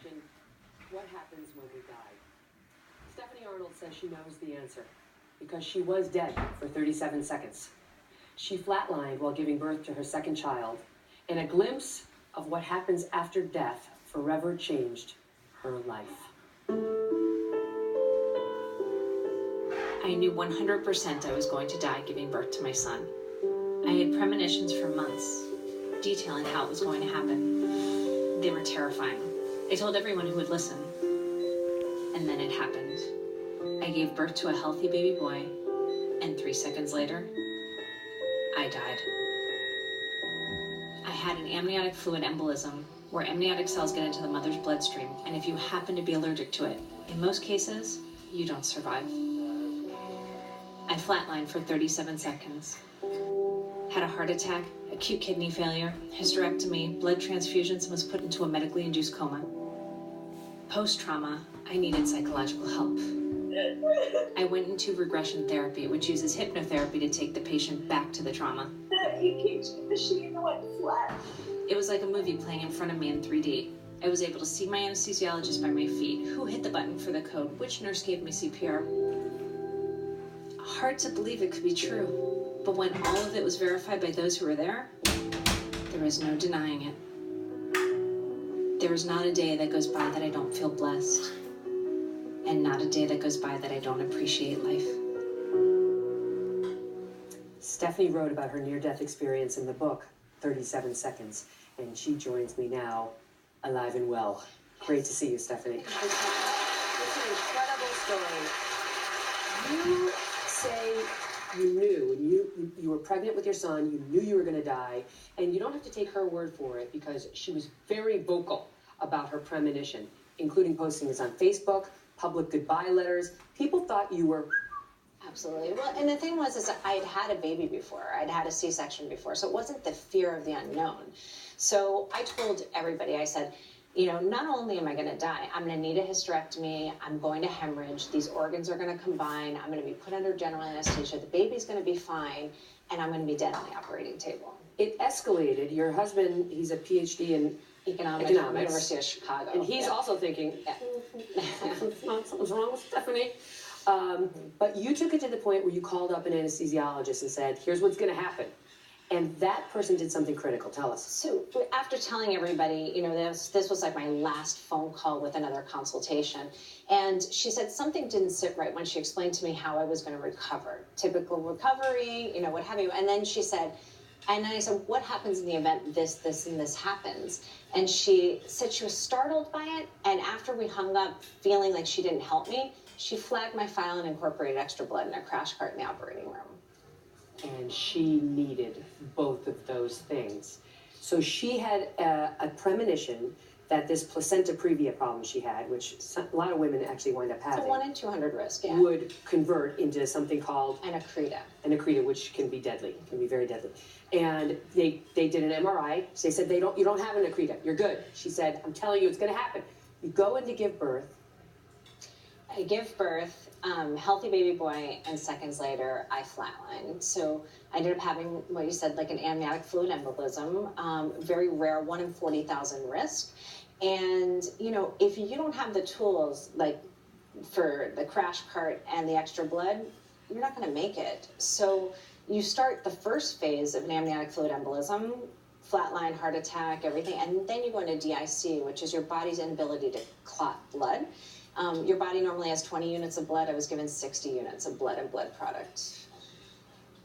question, what happens when we die? Stephanie Arnold says she knows the answer because she was dead for 37 seconds. She flatlined while giving birth to her second child, and a glimpse of what happens after death forever changed her life. I knew 100% I was going to die giving birth to my son. I had premonitions for months, detailing how it was going to happen. They were terrifying. I told everyone who would listen. And then it happened. I gave birth to a healthy baby boy, and 3 seconds later, I died. I had an amniotic fluid embolism, where amniotic cells get into the mother's bloodstream, and if you happen to be allergic to it, in most cases, you don't survive. I flatlined for 37 seconds. Had a heart attack, acute kidney failure, hysterectomy, blood transfusions, and was put into a medically induced coma. Post-trauma, I needed psychological help. I went into regression therapy, which uses hypnotherapy to take the patient back to the trauma. The EKG machine went flat. It was like a movie playing in front of me in 3D. I was able to see my anesthesiologist by my feet, who hit the button for the code, which nurse gave me CPR. Hard to believe it could be true, but when all of it was verified by those who were there was no denying it. There is not a day that goes by that I don't feel blessed, and not a day that goes by that I don't appreciate life. Stephanie wrote about her near-death experience in the book, 37 Seconds, and she joins me now, alive and well. Great to see you, Stephanie. It's an incredible story. You say you knew, when you were pregnant with your son, you knew you were going to die, and you don't have to take her word for it because she was very vocal about her premonition, including posting this on Facebook, public goodbye letters. People thought you were... Absolutely. Well, and the thing was, I'd had a baby before. I'd had a C-section before, so it wasn't the fear of the unknown. So I told everybody, I said, you know, not only am I going to die, I'm going to need a hysterectomy, I'm going to hemorrhage, these organs are going to combine, I'm going to be put under general anesthesia, the baby's going to be fine, and I'm going to be dead on the operating table. It escalated. Your husband, he's a PhD in economics from the University of Chicago. And he's also thinking, something's wrong with Stephanie. But you took it to the point where you called up an anesthesiologist and said, here's what's going to happen. And that person did something critical. Tell us. So after telling everybody, you know, this was like my last phone call with another consultation. And she said something didn't sit right when she explained to me how I was going to recover. Typical recovery, you know, what have you. And then she said, and then I said, what happens in the event this, and this happens? And she said she was startled by it. And after we hung up, feeling like she didn't help me, she flagged my file and incorporated extra blood in a crash cart in the operating room. And she needed both of those things. So she had a premonition that this placenta previa problem she had, which a lot of women actually wind up having. It's a 1 in 200 risk, yeah. Would convert into something called an accreta. An accreta, which can be deadly, can be very deadly. And they did an MRI. So they said, you don't have an accreta, you're good. She said, I'm telling you, it's gonna happen. You go in to give birth. I give birth, healthy baby boy, and seconds later, I flatlined. So I ended up having what you said, like an amniotic fluid embolism, very rare, 1 in 40,000 risk. And, you know, if you don't have the tools, like for the crash cart and the extra blood, you're not going to make it. So you start the first phase of an amniotic fluid embolism, flatline, heart attack, everything, and then you go into DIC, which is your body's inability to clot blood. Your body normally has 20 units of blood. I was given 60 units of blood and blood product.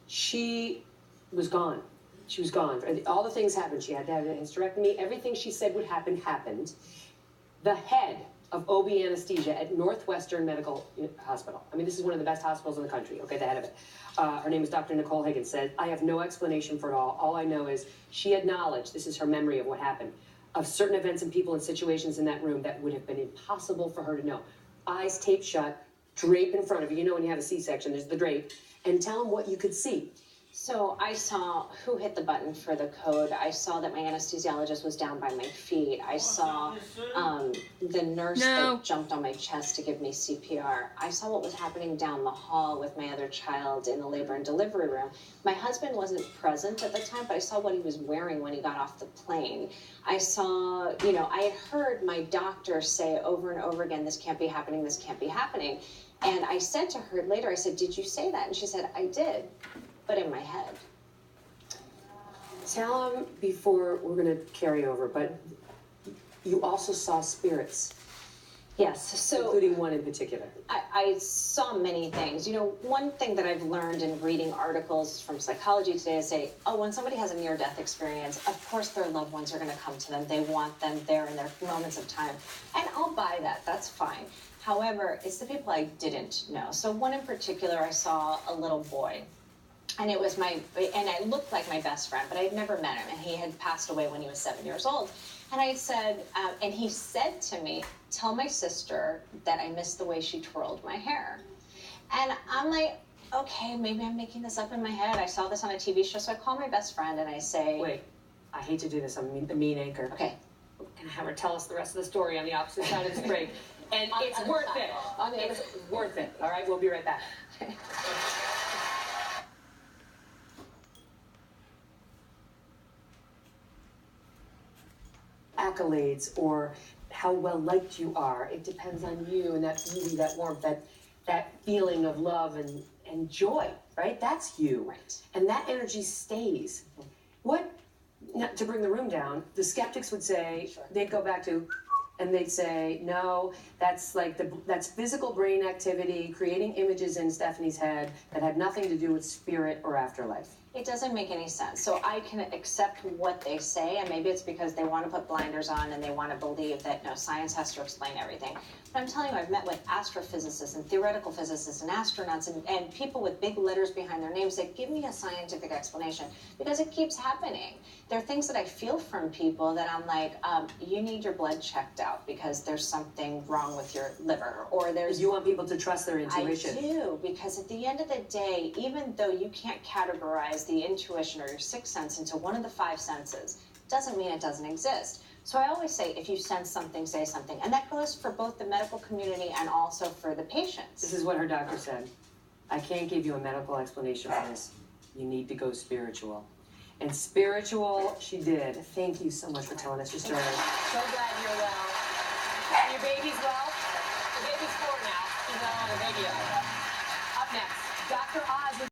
She was gone. She was gone. All the things happened. She had to have a hysterectomy. Everything she said would happen happened. The head of OB anesthesia at Northwestern Medical Hospital. I mean, this is one of the best hospitals in the country. Okay, the head of it. Her name is Dr. Nicole Higgins, said, I have no explanation for it all. All I know is she had knowledge, this is her memory of what happened, of certain events and people and situations in that room that would have been impossible for her to know. Eyes taped shut, drape in front of you. You know when you have a C-section, there's the drape. And tell them what you could see. So I saw who hit the button for the code. I saw that my anesthesiologist was down by my feet. I saw the nurse that jumped on my chest to give me CPR. I saw what was happening down the hall with my other child in the labor and delivery room. My husband wasn't present at the time, but I saw what he was wearing when he got off the plane. I saw, I had heard my doctor say over and over again, this can't be happening, this can't be happening. And I said to her later, I said, did you say that? And she said, I did, but in my head. Tell them before we're going to carry over, but you also saw spirits. Yes, so including one in particular. I saw many things. One thing that I've learned in reading articles from Psychology Today is say, when somebody has a near-death experience, of course their loved ones are going to come to them. They want them there in their moments of time. And I'll buy that. That's fine. However, it's the people I didn't know. So one in particular, I saw a little boy. And it looked like my best friend, but I had never met him. And he had passed away when he was 7 years old. And I said, and he said to me, tell my sister that I missed the way she twirled my hair. And I'm like, okay, maybe I'm making this up in my head. I saw this on a TV show. So I call my best friend and I say, wait, I hate to do this. I'm the mean anchor. Okay. We're going to have her tell us the rest of the story on the opposite side of this break. And it's worth it. It's worth it. All right, we'll be right back. Accolades or how well liked you are. It depends on you and that beauty, that warmth, that feeling of love and joy, right? That's you. Right. And that energy stays. To bring the room down, the skeptics would say, sure. They'd go back to, and they'd say, no, that's that's physical brain activity, creating images in Stephanie's head that had nothing to do with spirit or afterlife. It doesn't make any sense. So I can accept what they say, and maybe it's because they want to put blinders on and they want to believe that no, science has to explain everything. But I'm telling you, I've met with astrophysicists and theoretical physicists and astronauts and people with big letters behind their names that give me a scientific explanation because it keeps happening. There are things that I feel from people that I'm like, you need your blood checked out because there's something wrong with your liver, or there's... You want people to trust their intuition. I do, because at the end of the day, even though you can't categorize the intuition or your sixth sense into one of the five senses, doesn't mean it doesn't exist. So I always say, if you sense something, say something. And that goes for both the medical community and also for the patients. This is what her doctor said. I can't give you a medical explanation for this. You need to go spiritual. And spiritual, she did. Thank you so much for telling us your story. So glad you're well. And your baby's well? The baby's 4 now. She's well on the radio. Up next, Dr. Oz.